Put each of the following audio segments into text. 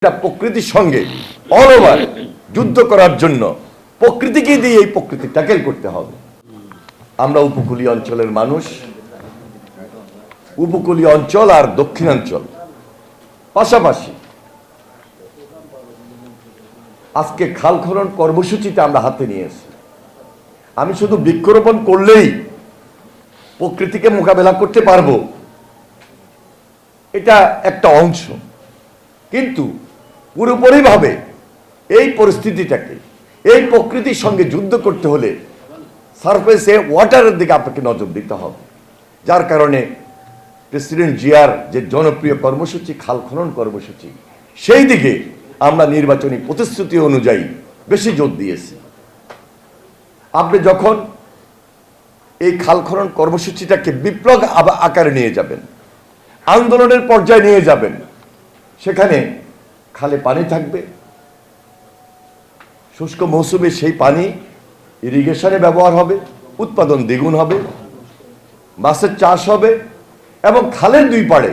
প্রকৃতির সঙ্গে all over যুদ্ধ করার জন্য প্রকৃতিকে দিয়ে এই প্রকৃতি ট্যাকেল করতে হবে। আমরা উপকূলীয় অঞ্চলের মানুষ, উপকূলীয় অঞ্চল আর দক্ষিণাঞ্চল পাশাপাশি আজকে খাল খনন কর্মসূচিটা আমরা হাতে নিয়েছি। আমি শুধু বৃক্ষরোপণ করলেই প্রকৃতিকে মোকাবেলা করতে পারবো, এটা একটা অংশ, কিন্তু পুরোপুরিভাবে এই পরিস্থিতিটাকে এই প্রকৃতির সঙ্গে যুদ্ধ করতে হলে সারফেসে ওয়াটারের দিকে আপনাকে নজর দিতে হবে। যার কারণে প্রেসিডেন্ট জিয়ার যে জনপ্রিয় কর্মসূচি খাল খনন কর্মসূচি, সেই দিকে আমরা নির্বাচনী প্রতিশ্রুতি অনুযায়ী বেশি জোর দিয়েছি। আপনি যখন এই খাল খনন কর্মসূচিটাকে বিপ্লব আকারে নিয়ে যাবেন, আন্দোলনের পর্যায়ে নিয়ে যাবেন, সেখানে খালে পানি থাকবে, শুষ্ক মৌসুমে সেই পানি ইরিগেশনে ব্যবহার হবে, উৎপাদন দ্বিগুণ হবে, মাছের চাষ হবে, এবং খালের দুই পাড়ে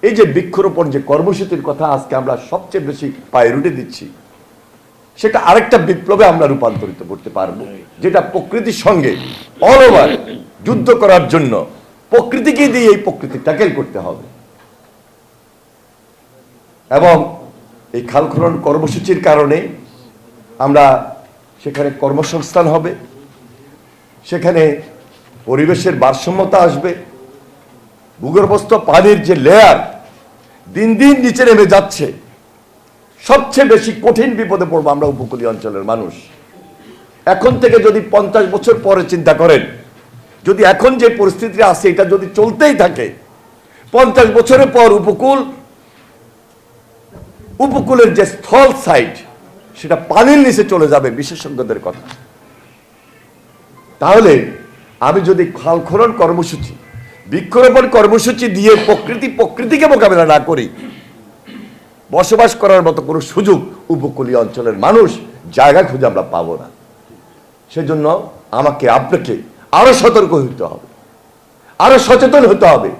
এই যে বৃক্ষরোপণ যে কর্মসূচির কথা আজকে আমরা সবচেয়ে বেশি প্রায়োরিটি দিচ্ছি, সেটা আরেকটা বিপ্লবে আমরা রূপান্তরিত করতে পারবো, যেটা প্রকৃতির সঙ্গে অল ওভার যুদ্ধ করার জন্য প্রকৃতিকে দিয়ে এই প্রকৃতি ট্যাকেল করতে হবে। এবং এই খাল খনন কর্মসূচির কারণে আমরা সেখানে কর্মসংস্থান হবে, সেখানে পরিবেশের ভারসাম্যতা আসবে, ভূগর্ভস্থ পানির যে লেয়ার দিন দিন নিচে নেমে যাচ্ছে, সবচেয়ে বেশি কঠিন বিপদে পড়বো আমরা উপকূলীয় অঞ্চলের মানুষ। এখন থেকে যদি 50 বছর পরে চিন্তা করেন, যদি এখন যে পরিস্থিতি আছে এটা যদি চলতেই থাকে, 50 বছরের পর উপকূলের যে স্থল সাইড সেটা পানির নিচে চলে যাবে বিশেষজ্ঞদের কথা। তাহলে আমি যদি খাল খনন কর্মসূচি, বৃক্ষরোপণ কর্মসূচি দিয়ে প্রকৃতিকে মোকাবেলা না করি, বসবাস করার মতো কোনো সুযোগ উপকূলীয় অঞ্চলের মানুষ জায়গা খুঁজে আমরা পাবো না। সেজন্য আমাকে আপনাকে আরো সতর্ক হতে হবে, আরো সচেতন হতে হবে।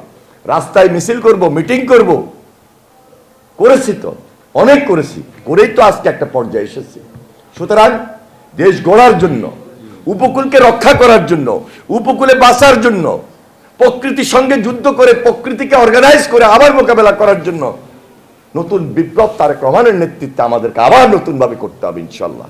রাস্তায় মিছিল করব, মিটিং করব, করেছি তো অনেক করেছি, করেই তো আজকে একটা পর্যায়ে এসেছি। সুতরাং দেশ গড়ার জন্য, উপকূলকে রক্ষা করার জন্য, উপকূলে বাঁচার জন্য, প্রকৃতির সঙ্গে যুদ্ধ করে প্রকৃতিকে অর্গানাইজ করে আবার মোকাবেলা করার জন্য নতুন বিপ্লব তারেক রহমানের নেতৃত্বে আমাদেরকে আবার নতুন ভাবে করতে হবে ইনশাল্লাহ।